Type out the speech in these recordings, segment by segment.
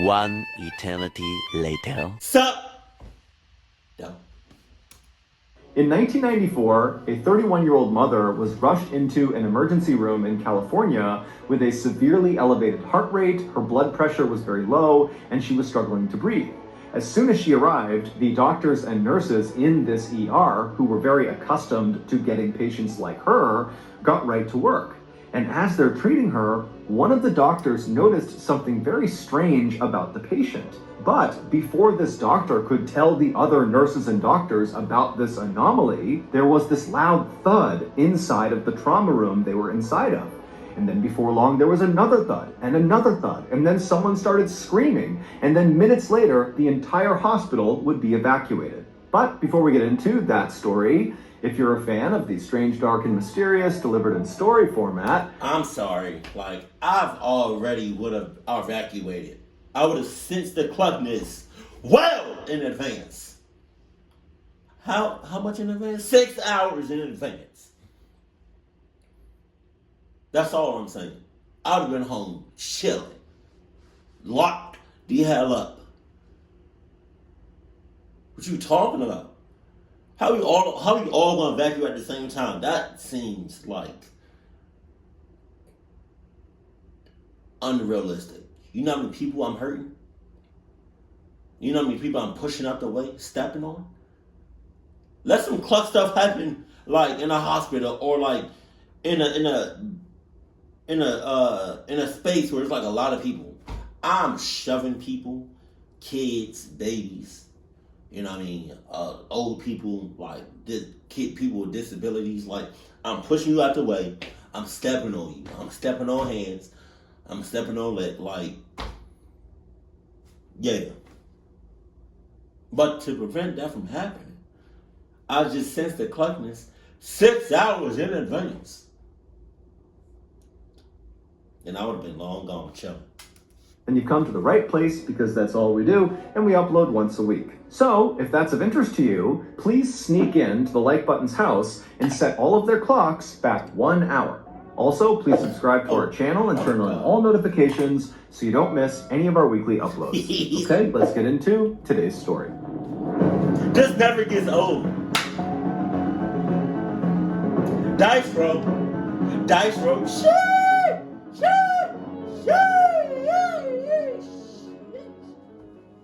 One eternity later. Sup? No. In 1994, a 31-year-old mother was rushed into an emergency room in California with a severely elevated heart rate, her blood pressure was very low, and she was struggling to breathe. As soon as she arrived, the doctors and nurses in this ER, who were very accustomed to getting patients like her, got right to work. And as they're treating her, one of the doctors noticed something very strange about the patient. But before this doctor could tell the other nurses and doctors about this anomaly, there was this loud thud inside of the trauma room they were inside of. And then before long, there was another thud, and then someone started screaming, and then minutes later, the entire hospital would be evacuated. But before we get into that story, if you're a fan of the strange, dark, and mysterious delivered in story format... I'm sorry, I've already would have evacuated. I would have sensed the cluckness well in advance. How much in advance? 6 hours in advance. That's all I'm saying. I would have been home chilling. Locked the hell up. What you talking about? How we all gonna evacuate at the same time? That seems like unrealistic. You know how many people I'm hurting? You know how many people I'm pushing out the way, stepping on? Let some cluck stuff happen, in a hospital or in a space where there's a lot of people. I'm shoving people, kids, babies, old people, people with disabilities. I'm pushing you out the way. I'm stepping on you. I'm stepping on hands. I'm stepping on legs. Yeah. But to prevent that from happening, I just sensed the cluckness 6 hours in advance. And I would have been long gone chilling. And you've come to the right place because that's all we do, and we upload once a week. So, if that's of interest to you, please sneak in to the like button's house and set all of their clocks back 1 hour. Also, please subscribe to our channel and turn on all notifications so you don't miss any of our weekly uploads. Okay, let's get into today's story. This never gets old. Dice roll. Dice roll.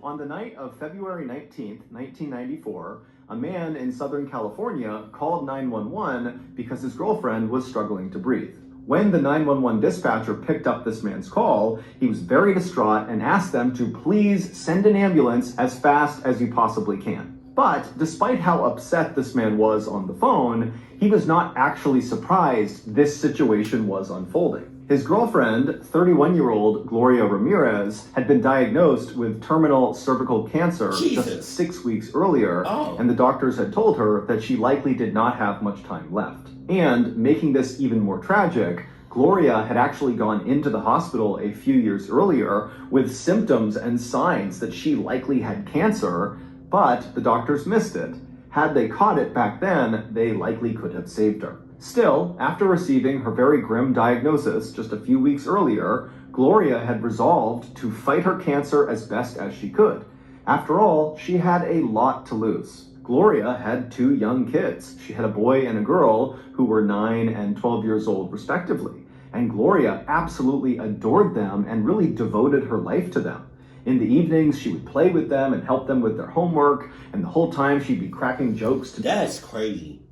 On the night of February 19th, 1994, a man in Southern California called 911 because his girlfriend was struggling to breathe. When the 911 dispatcher picked up this man's call, he was very distraught and asked them to please send an ambulance as fast as you possibly can. But despite how upset this man was on the phone, he was not actually surprised this situation was unfolding. His girlfriend, 31-year-old Gloria Ramirez, had been diagnosed with terminal cervical cancer just 6 weeks earlier, and the doctors had told her that she likely did not have much time left. And making this even more tragic, Gloria had actually gone into the hospital a few years earlier with symptoms and signs that she likely had cancer, but the doctors missed it. Had they caught it back then, they likely could have saved her. Still, after receiving her very grim diagnosis just a few weeks earlier, Gloria had resolved to fight her cancer as best as she could. After all, she had a lot to lose. Gloria had 2 young kids. She had a boy and a girl who were 9 and 12 years old respectively. And Gloria absolutely adored them and really devoted her life to them. In the evenings, she would play with them and help them with their homework, and the whole time she'd be cracking jokes to... That's crazy.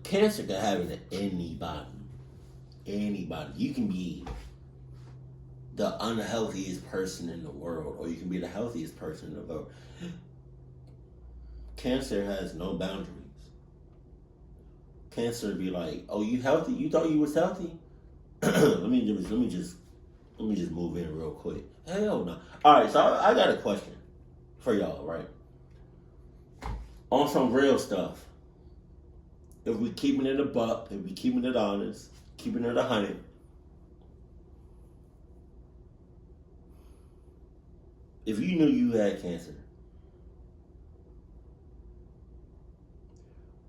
Cancer can happen to anybody. Anybody. You can be the unhealthiest person in the world, or you can be the healthiest person in the world. Cancer has no boundaries. Cancer be oh, you healthy? You thought you was healthy? let me just move in real quick. Hell no. All right, so I got a question for y'all, right? On some real stuff. If we keeping it a buck, if we keeping it honest, keeping it 100, if you knew you had cancer,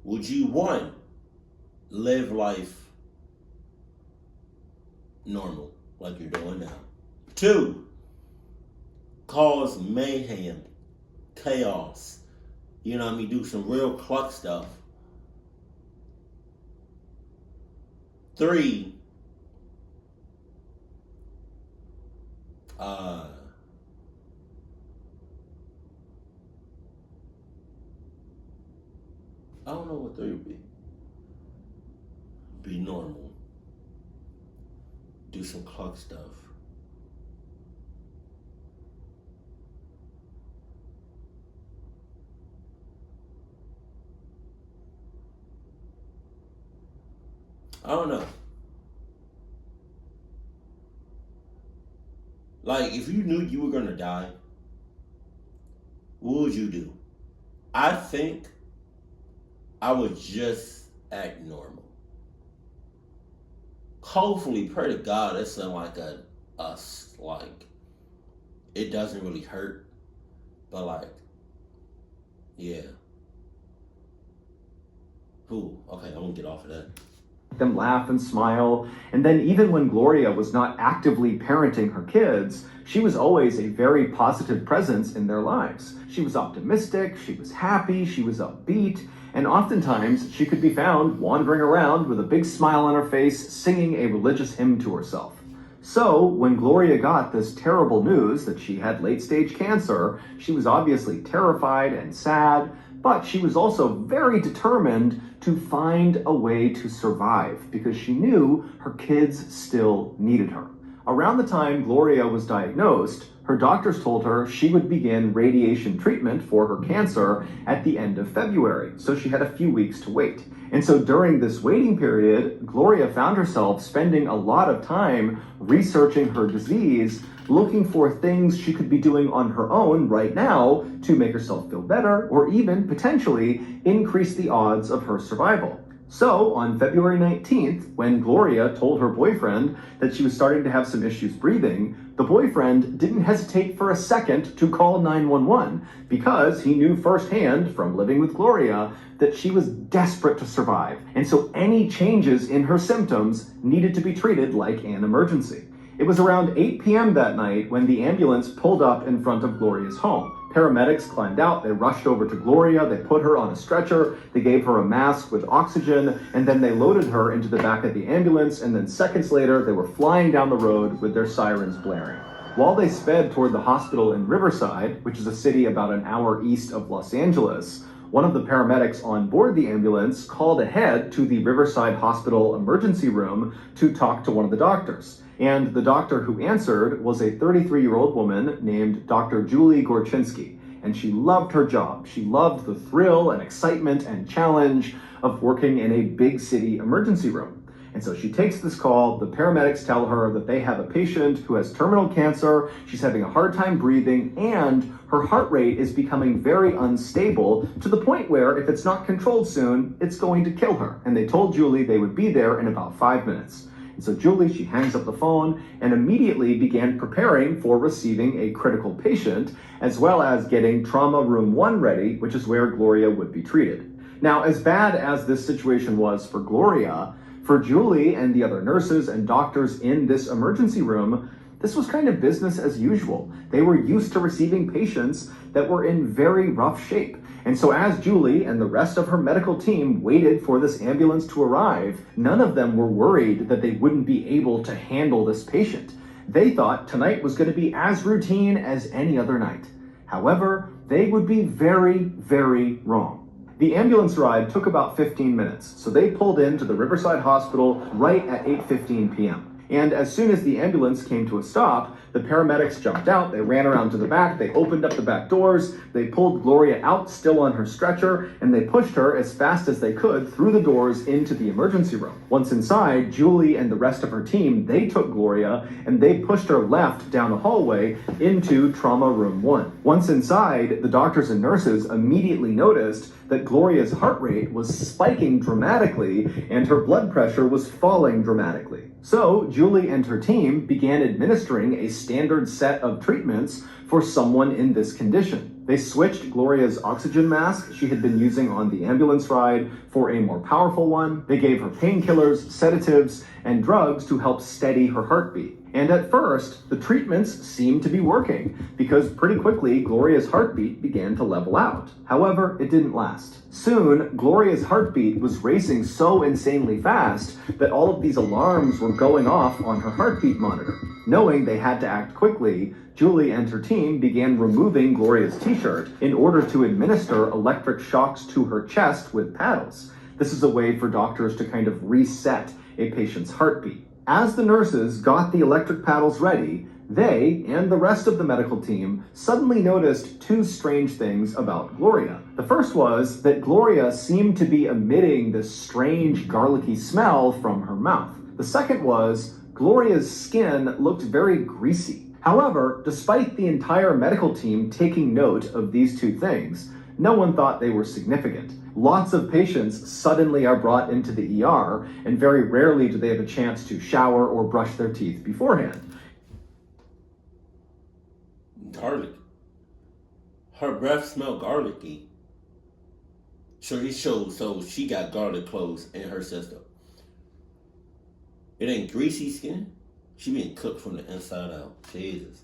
would you, 1, live life normal like you're doing now? 2, cause mayhem, chaos. You know what I mean? Do some real cluck stuff. 3, I don't know what 3 would be. Be normal. Do some cluck stuff. I don't know. Like, if you knew you were gonna die, what would you do? I think I would just act normal. Hopefully, pray to God, it's not like like, it doesn't really hurt. But like, yeah. Okay, I'm gonna get off of that. Them laugh and smile. And then even when Gloria was not actively parenting her kids, she was always a very positive presence in their lives. She was optimistic, she was happy, she was upbeat, and oftentimes she could be found wandering around with a big smile on her face, singing a religious hymn to herself. So when Gloria got this terrible news that she had late-stage cancer, she was obviously terrified and sad, but she was also very determined to find a way to survive because she knew her kids still needed her. Around the time Gloria was diagnosed, her doctors told her she would begin radiation treatment for her cancer at the end of February, so she had a few weeks to wait. And so during this waiting period, Gloria found herself spending a lot of time researching her disease, looking for things she could be doing on her own right now to make herself feel better or even potentially increase the odds of her survival. So on February 19th, when Gloria told her boyfriend that she was starting to have some issues breathing, the boyfriend didn't hesitate for a second to call 911 because he knew firsthand from living with Gloria that she was desperate to survive. And so any changes in her symptoms needed to be treated like an emergency. It was around 8 p.m. that night when the ambulance pulled up in front of Gloria's home. Paramedics climbed out, they rushed over to Gloria, they put her on a stretcher, they gave her a mask with oxygen, and then they loaded her into the back of the ambulance, and then seconds later, they were flying down the road with their sirens blaring. While they sped toward the hospital in Riverside, which is a city about an hour east of Los Angeles, one of the paramedics on board the ambulance called ahead to the Riverside Hospital emergency room to talk to one of the doctors. And the doctor who answered was a 33-year-old woman named Dr. Julie Gorchinsky. And she loved her job. She loved the thrill and excitement and challenge of working in a big city emergency room. And so she takes this call. The paramedics tell her that they have a patient who has terminal cancer. She's having a hard time breathing, and her heart rate is becoming very unstable to the point where if it's not controlled soon, it's going to kill her. And they told Julie they would be there in about 5 minutes. And so Julie, she hangs up the phone and immediately began preparing for receiving a critical patient, as well as getting trauma room 1 ready, which is where Gloria would be treated. Now, as bad as this situation was for Gloria, for Julie and the other nurses and doctors in this emergency room, this was kind of business as usual. They were used to receiving patients that were in very rough shape. And so as Julie and the rest of her medical team waited for this ambulance to arrive, none of them were worried that they wouldn't be able to handle this patient. They thought tonight was going to be as routine as any other night. However, they would be very, very wrong. The ambulance ride took about 15 minutes, so they pulled into the Riverside Hospital right at 8:15 p.m. And as soon as the ambulance came to a stop, the paramedics jumped out, they ran around to the back, they opened up the back doors, they pulled Gloria out still on her stretcher, and they pushed her as fast as they could through the doors into the emergency room. Once inside, Julie and the rest of her team, they took Gloria and they pushed her left down the hallway into trauma room 1. Once inside, the doctors and nurses immediately noticed that Gloria's heart rate was spiking dramatically and her blood pressure was falling dramatically. So Julie and her team began administering a standard set of treatments for someone in this condition. They switched Gloria's oxygen mask she had been using on the ambulance ride for a more powerful one. They gave her painkillers, sedatives, and drugs to help steady her heartbeat. And at first, the treatments seemed to be working, because pretty quickly, Gloria's heartbeat began to level out. However, it didn't last. Soon, Gloria's heartbeat was racing so insanely fast that all of these alarms were going off on her heartbeat monitor. Knowing they had to act quickly, Julie and her team began removing Gloria's t-shirt in order to administer electric shocks to her chest with paddles. This is a way for doctors to kind of reset a patient's heartbeat. As the nurses got the electric paddles ready, they and the rest of the medical team suddenly noticed two strange things about Gloria. The first was that Gloria seemed to be emitting this strange garlicky smell from her mouth. The second was Gloria's skin looked very greasy. However, despite the entire medical team taking note of these two things, no one thought they were significant. Lots of patients suddenly are brought into the ER, and very rarely do they have a chance to shower or brush their teeth beforehand. Garlic. Her breath smelled garlicky. So she got garlic cloves in her system. It ain't greasy skin. She being cooked from the inside out. Jesus.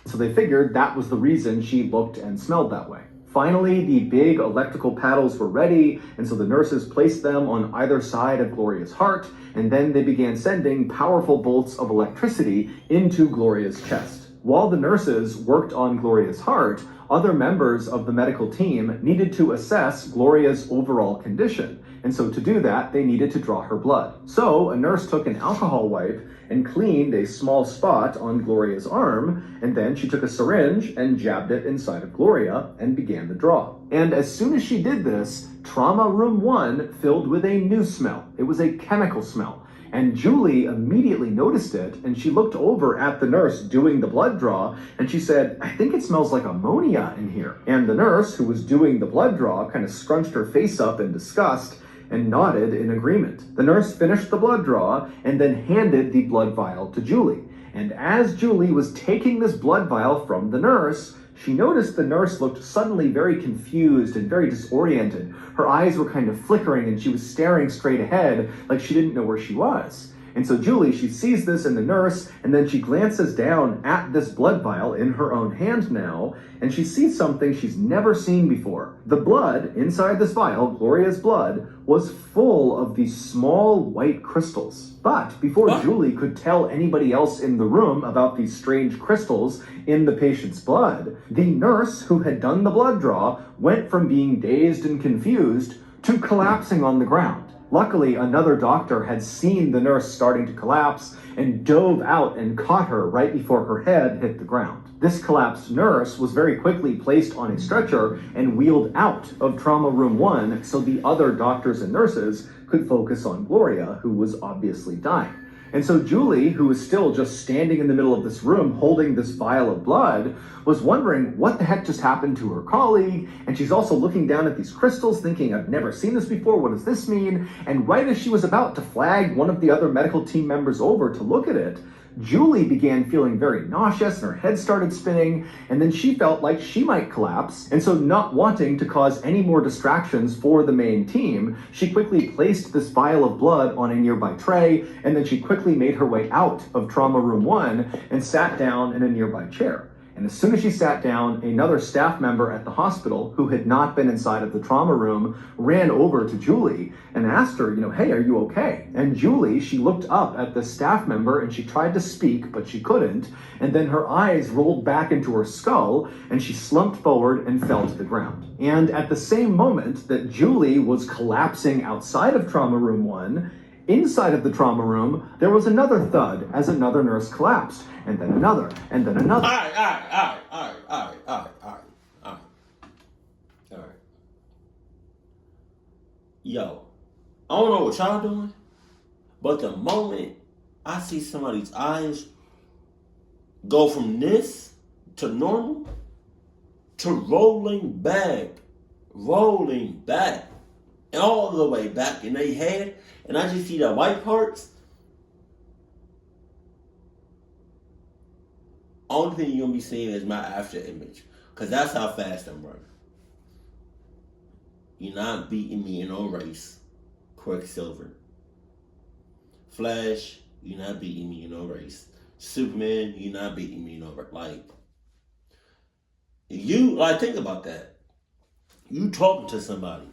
So they figured that was the reason she looked and smelled that way. Finally, the big electrical paddles were ready, and so the nurses placed them on either side of Gloria's heart, and then they began sending powerful bolts of electricity into Gloria's chest. While the nurses worked on Gloria's heart, other members of the medical team needed to assess Gloria's overall condition. And so to do that, they needed to draw her blood. So a nurse took an alcohol wipe and cleaned a small spot on Gloria's arm, and then she took a syringe and jabbed it inside of Gloria and began the draw. And as soon as she did this, trauma room 1 filled with a new smell. It was a chemical smell. And Julie immediately noticed it, and she looked over at the nurse doing the blood draw, and she said, "I think it smells like ammonia in here." And the nurse who was doing the blood draw kind of scrunched her face up in disgust and nodded in agreement. The nurse finished the blood draw and then handed the blood vial to Julie. And as Julie was taking this blood vial from the nurse, she noticed the nurse looked suddenly very confused and very disoriented. Her eyes were kind of flickering and she was staring straight ahead like she didn't know where she was. And so Julie, she sees this in the nurse, and then she glances down at this blood vial in her own hand now, and she sees something she's never seen before. The blood inside this vial, Gloria's blood, was full of these small white crystals. But before Julie could tell anybody else in the room about these strange crystals in the patient's blood, the nurse who had done the blood draw went from being dazed and confused to collapsing on the ground. Luckily, another doctor had seen the nurse starting to collapse and dove out and caught her right before her head hit the ground. This collapsed nurse was very quickly placed on a stretcher and wheeled out of trauma room 1 so the other doctors and nurses could focus on Gloria, who was obviously dying. And so Julie, who was still just standing in the middle of this room holding this vial of blood, was wondering what the heck just happened to her colleague. And she's also looking down at these crystals thinking, I've never seen this before, what does this mean? And right as she was about to flag one of the other medical team members over to look at it, Julie began feeling very nauseous and her head started spinning, and then she felt like she might collapse. And so, not wanting to cause any more distractions for the main team, she quickly placed this vial of blood on a nearby tray, and then she quickly made her way out of trauma room 1 and sat down in a nearby chair. And as soon as she sat down, another staff member at the hospital who had not been inside of the trauma room ran over to Julie and asked her, hey, are you okay? And Julie, she looked up at the staff member and she tried to speak, but she couldn't. And then her eyes rolled back into her skull and she slumped forward and fell to the ground. And at the same moment that Julie was collapsing outside of trauma room 1, inside of the trauma room, there was another thud as another nurse collapsed, and then another, and then another. All right. Yo, I don't know what y'all doing, but the moment I see somebody's eyes go from this to normal to rolling back, and all the way back in their head, and I just see the white parts, only thing you're going to be seeing is my after image. Because that's how fast I'm running. You're not beating me in no race. Quicksilver. Flash, you're not beating me in no race. Superman, you're not beating me, like think about that. You talking to somebody,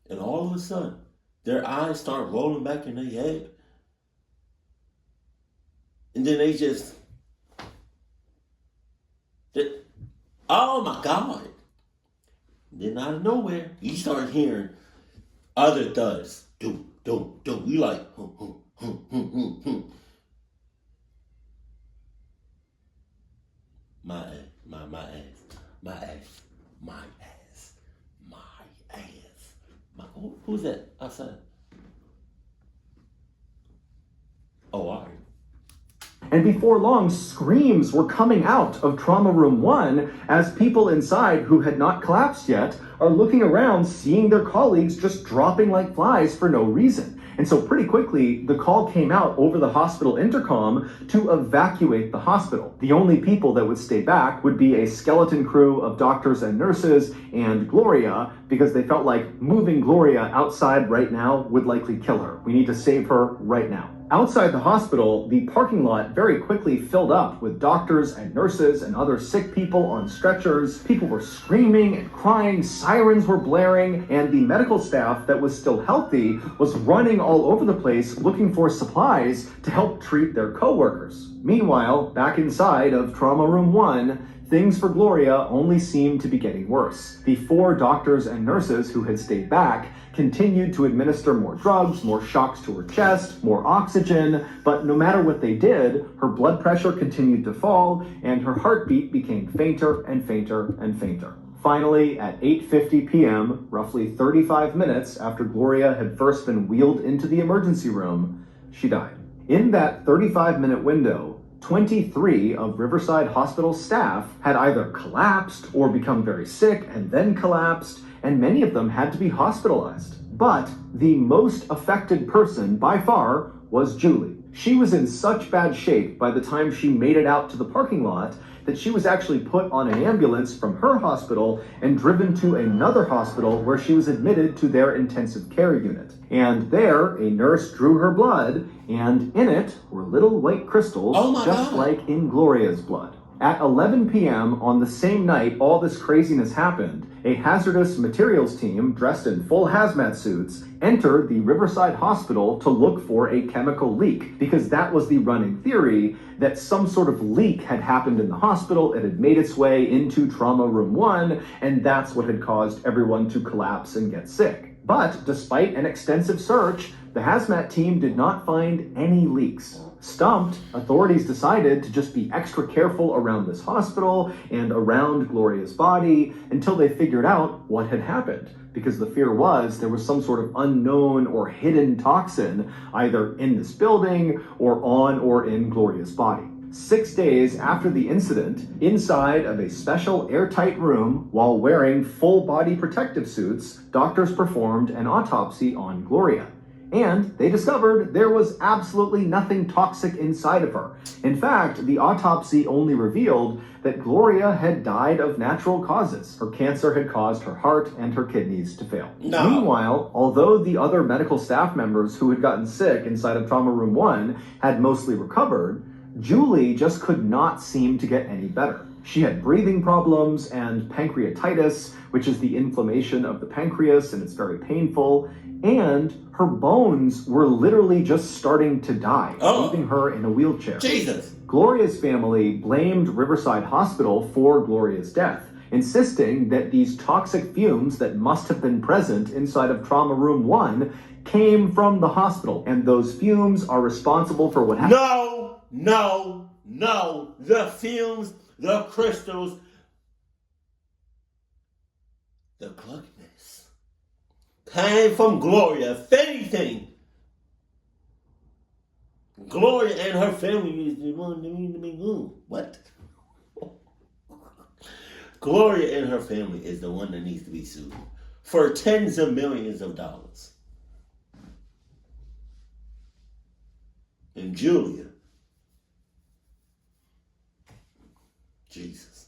and all of a sudden, their eyes start rolling back in their head, and then oh my God! Then out of nowhere, you start hearing other thuds. Doom, doom, doom. You like, my ass, my ass, my ass, my ass, my ass. Who's that outside? Oh, all right. And before long, screams were coming out of Trauma Room 1 as people inside who had not collapsed yet are looking around, seeing their colleagues just dropping like flies for no reason. And so pretty quickly, the call came out over the hospital intercom to evacuate the hospital. The only people that would stay back would be a skeleton crew of doctors and nurses and Gloria, because they felt like moving Gloria outside right now would likely kill her. We need to save her right now. Outside the hospital, the parking lot very quickly filled up with doctors and nurses and other sick people on stretchers. People were screaming and crying, sirens were blaring, and the medical staff that was still healthy was running all over the place looking for supplies to help treat their coworkers. Meanwhile, back inside of Trauma Room 1, things for Gloria only seemed to be getting worse. The 4 doctors and nurses who had stayed back continued to administer more drugs, more shocks to her chest, more oxygen, but no matter what they did, her blood pressure continued to fall and her heartbeat became fainter and fainter and fainter. Finally, at 8:50 p.m., roughly 35 minutes after Gloria had first been wheeled into the emergency room, she died. In that 35-minute window, 23 of Riverside Hospital staff had either collapsed or become very sick and then collapsed, and many of them had to be hospitalized. But the most affected person by far was Julie. She was in such bad shape by the time she made it out to the parking lot that she was actually put on an ambulance from her hospital and driven to another hospital where she was admitted to their intensive care unit. And there, a nurse drew her blood, and in it were little white crystals, just like in Gloria's blood. At 11 p.m. on the same night all this craziness happened, a hazardous materials team dressed in full hazmat suits entered the Riverside Hospital to look for a chemical leak, because that was the running theory that some sort of leak had happened in the hospital, it had made its way into Trauma Room 1, and that's what had caused everyone to collapse and get sick. But despite an extensive search, the hazmat team did not find any leaks. Stumped, authorities decided to just be extra careful around this hospital and around Gloria's body until they figured out what had happened, because the fear was there was some sort of unknown or hidden toxin either in this building or on or in Gloria's body. 6 days after the incident, inside of a special airtight room, while wearing full body protective suits, doctors performed an autopsy on Gloria. And they discovered there was absolutely nothing toxic inside of her. In fact, the autopsy only revealed that Gloria had died of natural causes. Her cancer had caused her heart and her kidneys to fail. No. Meanwhile, although the other medical staff members who had gotten sick inside of Trauma Room 1 had mostly recovered, Julie just could not seem to get any better. She had breathing problems and pancreatitis, which is the inflammation of the pancreas, and it's very painful. And her bones were literally just starting to die, leaving her in a wheelchair. Jesus! Gloria's family blamed Riverside Hospital for Gloria's death, insisting that these toxic fumes that must have been present inside of Trauma Room 1 came from the hospital, and those fumes are responsible for what happened. No! The fumes, the crystals, the clunkiness came from Gloria. If anything, Gloria and her family is the one to be good. What? Gloria and her family is the one that needs to be sued for tens of millions of dollars. And Julia, Jesus.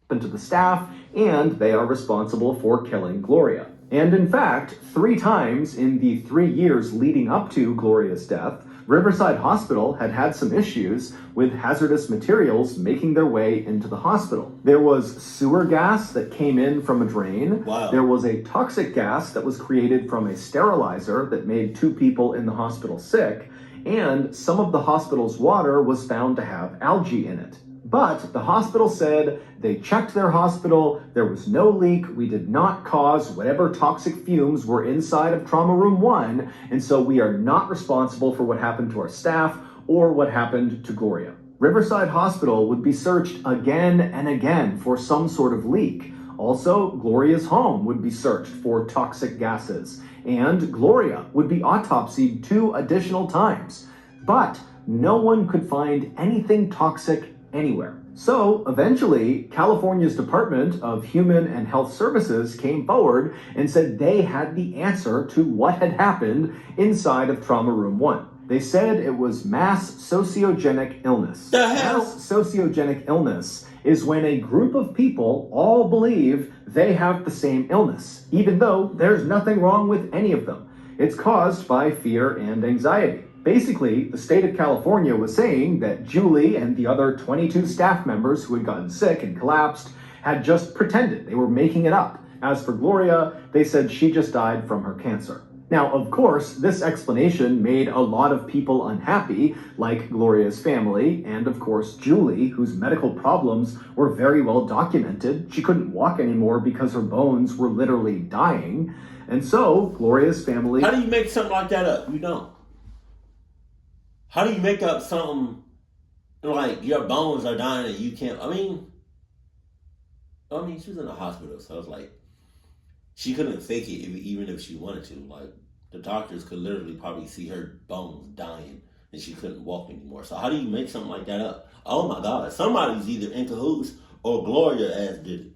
To the staff, and they are responsible for killing Gloria. And in fact, 3 times in the 3 years leading up to Gloria's death, Riverside Hospital had had some issues with hazardous materials making their way into the hospital. There was sewer gas that came in from a drain. Wow. There was a toxic gas that was created from a sterilizer that made 2 people in the hospital sick, and some of the hospital's water was found to have algae in it. But the hospital said they checked their hospital, there was no leak, we did not cause whatever toxic fumes were inside of Trauma Room 1, and so we are not responsible for what happened to our staff or what happened to Gloria. Riverside Hospital would be searched again and again for some sort of leak. Also, Gloria's home would be searched for toxic gases, and Gloria would be autopsied 2 additional times. But no one could find anything toxic anywhere. So eventually, California's Department of Human and Health Services came forward and said they had the answer to what had happened inside of Trauma Room 1. They said it was mass sociogenic illness. The hell? Mass sociogenic illness is when a group of people all believe they have the same illness, even though there's nothing wrong with any of them. It's caused by fear and anxiety. Basically, the state of California was saying that Julie and the other 22 staff members who had gotten sick and collapsed had just pretended. They were making it up. As for Gloria, they said she just died from her cancer. Now, of course, this explanation made a lot of people unhappy, like Gloria's family, and of course Julie, whose medical problems were very well documented. She couldn't walk anymore because her bones were literally dying. And so, Gloria's family... How do you make something like that up? You don't. How do you make up something like your bones are dying and you can't? I mean, she was in the hospital, so I was like, she couldn't fake it even if she wanted to. Like, the doctors could literally probably see her bones dying and she couldn't walk anymore. So how do you make something like that up? Oh my God, somebody's either in cahoots or Gloria ass did it.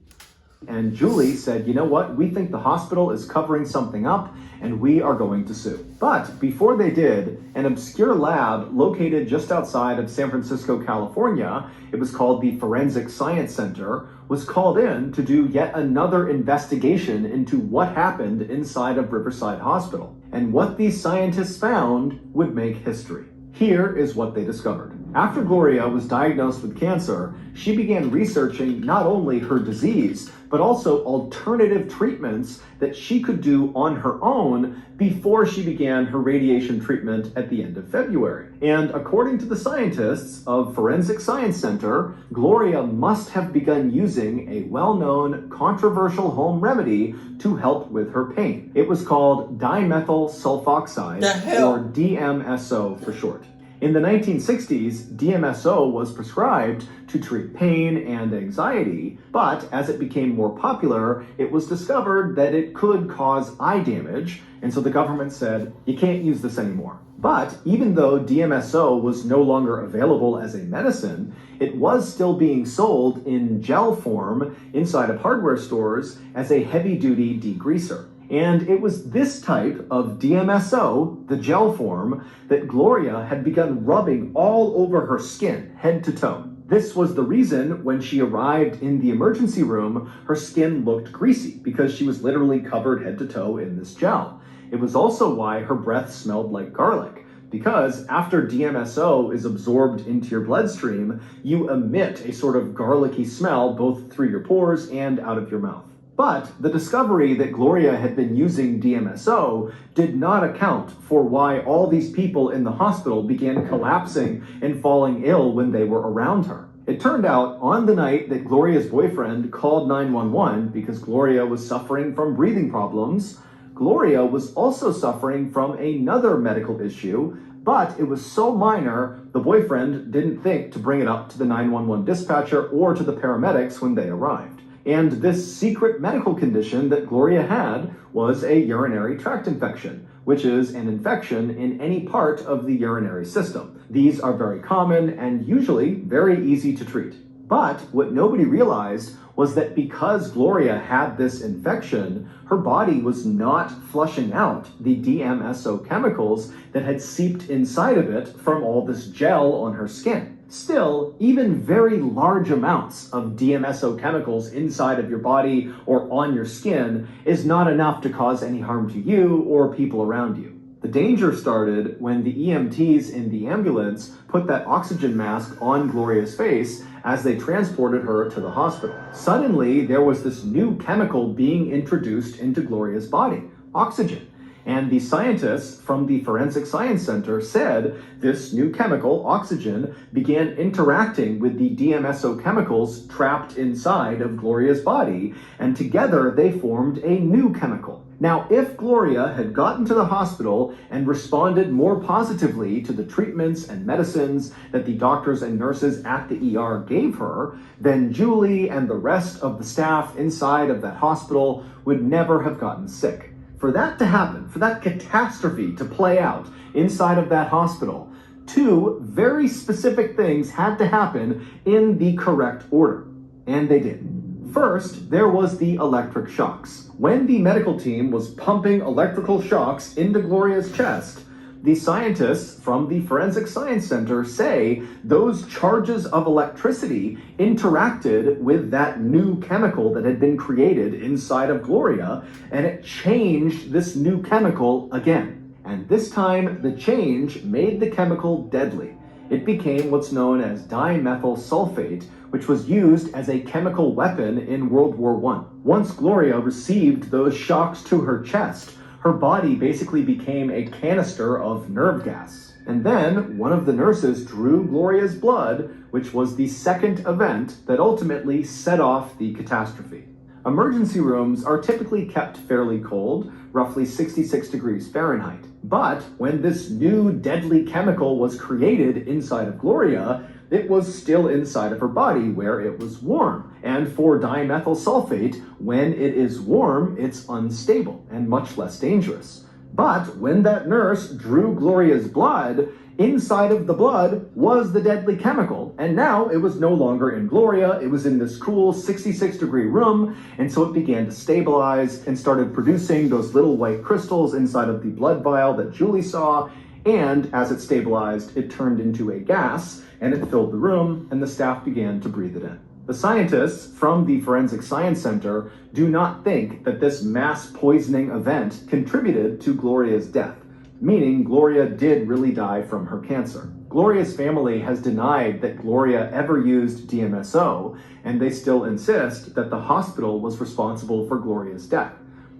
And Julie said, you know what, we think the hospital is covering something up and we are going to sue. But before they did, an obscure lab located just outside of San Francisco, California, it was called the Forensic Science Center, was called in to do yet another investigation into what happened inside of Riverside Hospital. And what these scientists found would make history. Here is what they discovered. After Gloria was diagnosed with cancer, she began researching not only her disease, but also alternative treatments that she could do on her own before she began her radiation treatment at the end of February. And according to the scientists of Forensic Science Center, Gloria must have begun using a well-known controversial home remedy to help with her pain. It was called dimethyl sulfoxide, or DMSO for short. In the 1960s, DMSO was prescribed to treat pain and anxiety, but as it became more popular, it was discovered that it could cause eye damage, and so the government said, you can't use this anymore. But even though DMSO was no longer available as a medicine, it was still being sold in gel form inside of hardware stores as a heavy-duty degreaser. And it was this type of DMSO, the gel form, that Gloria had begun rubbing all over her skin, head to toe. This was the reason when she arrived in the emergency room, her skin looked greasy because she was literally covered head to toe in this gel. It was also why her breath smelled like garlic, because after DMSO is absorbed into your bloodstream, you emit a sort of garlicky smell both through your pores and out of your mouth. But the discovery that Gloria had been using DMSO did not account for why all these people in the hospital began collapsing and falling ill when they were around her. It turned out on the night that Gloria's boyfriend called 911 because Gloria was suffering from breathing problems, Gloria was also suffering from another medical issue, but it was so minor, the boyfriend didn't think to bring it up to the 911 dispatcher or to the paramedics when they arrived. And this secret medical condition that Gloria had was a urinary tract infection, which is an infection in any part of the urinary system. These are very common and usually very easy to treat. But what nobody realized was that because Gloria had this infection, her body was not flushing out the DMSO chemicals that had seeped inside of it from all this gel on her skin. Still, even very large amounts of DMSO chemicals inside of your body or on your skin is not enough to cause any harm to you or people around you. The danger started when the EMTs in the ambulance put that oxygen mask on Gloria's face as they transported her to the hospital. Suddenly, there was this new chemical being introduced into Gloria's body, oxygen. And the scientists from the Forensic Science Center said this new chemical, oxygen, began interacting with the DMSO chemicals trapped inside of Gloria's body, and together they formed a new chemical. Now, if Gloria had gotten to the hospital and responded more positively to the treatments and medicines that the doctors and nurses at the ER gave her, then Julie and the rest of the staff inside of that hospital would never have gotten sick. For that to happen, for that catastrophe to play out inside of that hospital, two very specific things had to happen in the correct order. And they did. First, there was the electric shocks. When the medical team was pumping electrical shocks into Gloria's chest, the scientists from the Forensic Science Center say those charges of electricity interacted with that new chemical that had been created inside of Gloria, and it changed this new chemical again. And this time, the change made the chemical deadly. It became what's known as dimethyl sulfate, which was used as a chemical weapon in World War I. Once Gloria received those shocks to her chest, her body basically became a canister of nerve gas. And then one of the nurses drew Gloria's blood, which was the second event that ultimately set off the catastrophe. Emergency rooms are typically kept fairly cold, roughly 66 degrees Fahrenheit. But when this new deadly chemical was created inside of Gloria, it was still inside of her body where it was warm. And for dimethyl sulfate, when it is warm, it's unstable and much less dangerous. But when that nurse drew Gloria's blood, inside of the blood was the deadly chemical. And now it was no longer in Gloria, it was in this cool 66-degree room. And so it began to stabilize and started producing those little white crystals inside of the blood vial that Julie saw. And as it stabilized, it turned into a gas, and it filled the room, and the staff began to breathe it in. The scientists from the Forensic Science Center do not think that this mass poisoning event contributed to Gloria's death, meaning Gloria did really die from her cancer. Gloria's family has denied that Gloria ever used DMSO, and they still insist that the hospital was responsible for Gloria's death.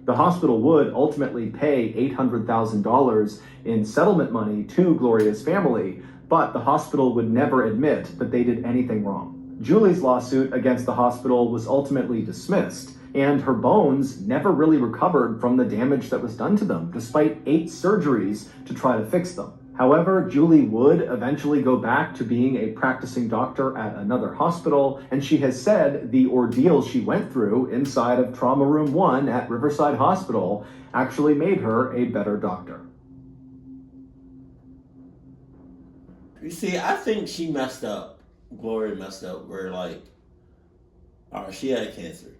The hospital would ultimately pay $800,000 in settlement money to Gloria's family, but the hospital would never admit that they did anything wrong. Julie's lawsuit against the hospital was ultimately dismissed, and her bones never really recovered from the damage that was done to them, despite 8 surgeries to try to fix them. However, Julie would eventually go back to being a practicing doctor at another hospital, and she has said the ordeal she went through inside of Trauma Room 1 at Riverside Hospital actually made her a better doctor. You see, I think she messed up. Gloria messed up where, like, alright, she had cancer.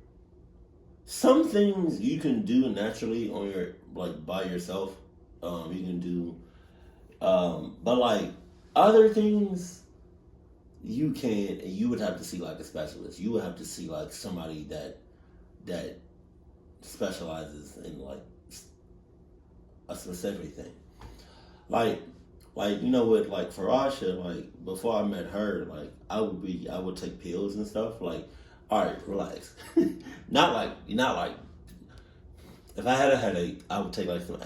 Some things you can do naturally on your, like, by yourself. You can do, but like other things, you can, and you would have to see like a specialist. You would have to see like somebody that specializes in like a specific thing. Like you know what, like for Asha, like before I met her, like I would take pills and stuff. Like, all right, relax. not like if I had a headache, I would take like some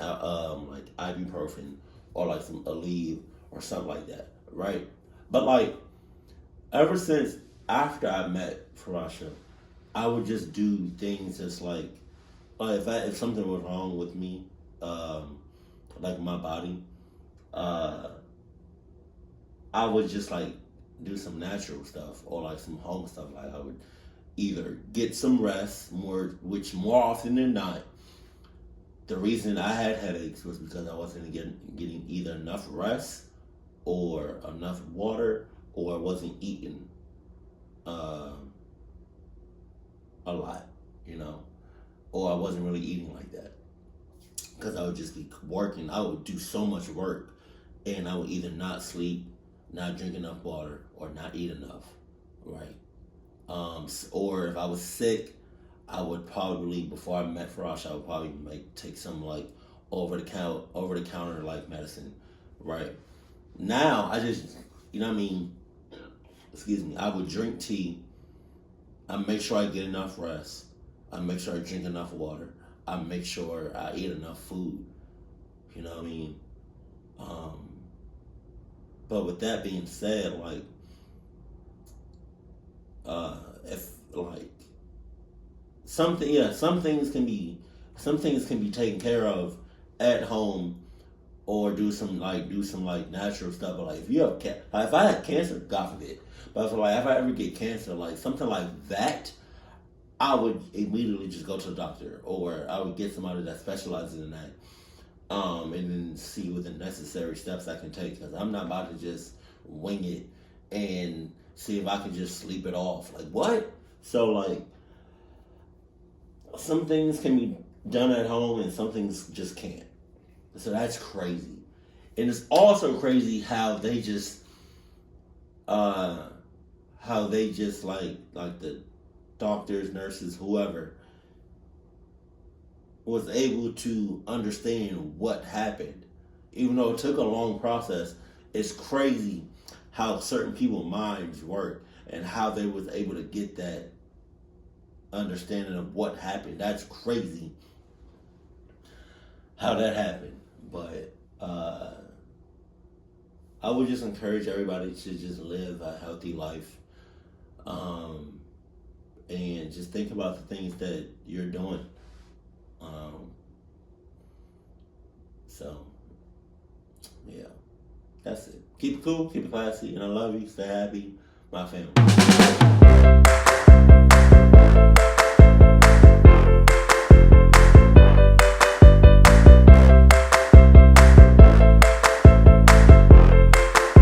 like ibuprofen or like some Aleve or something like that, right? But like ever since after I met Farasha, I would just do things just like if something was wrong with me, like my body, I would just like do some natural stuff or like some home stuff. Like I would either get some rest, which more often than not, the reason I had headaches was because I wasn't getting either enough rest or enough water, or I wasn't eating a lot, you know, or I wasn't really eating like that because I would just be working. I would do so much work, and I would either not sleep, not drink enough water, or not eat enough, right? Or if I was sick, I would probably, before I met Farash, I would probably take some like over the counter like medicine, right? Now I just, you know what I mean? Excuse me. I would drink tea. I make sure I get enough rest. I make sure I drink enough water. I make sure I eat enough food. You know what I mean? But with that being said, like, if like some things can be taken care of at home, or do some natural stuff. But like if you have like if I had cancer, God forbid, but if I ever get cancer, like something like that, I would immediately just go to the doctor, or I would get somebody that specializes in that, and then see what the necessary steps I can take, because I'm not about to just wing it and see if I can just sleep it off. Like, what? So like some things can be done at home and some things just can't. So that's crazy. And it's also crazy how they just like the doctors, nurses, whoever was able to understand what happened. Even though it took a long process, it's crazy how certain people's minds work and how they was able to get that understanding of what happened. That's crazy how that happened. But I would just encourage everybody to just live a healthy life, and just think about the things that you're doing. So yeah, that's it. Keep it cool, keep it classy, and I love you. Stay happy, my family.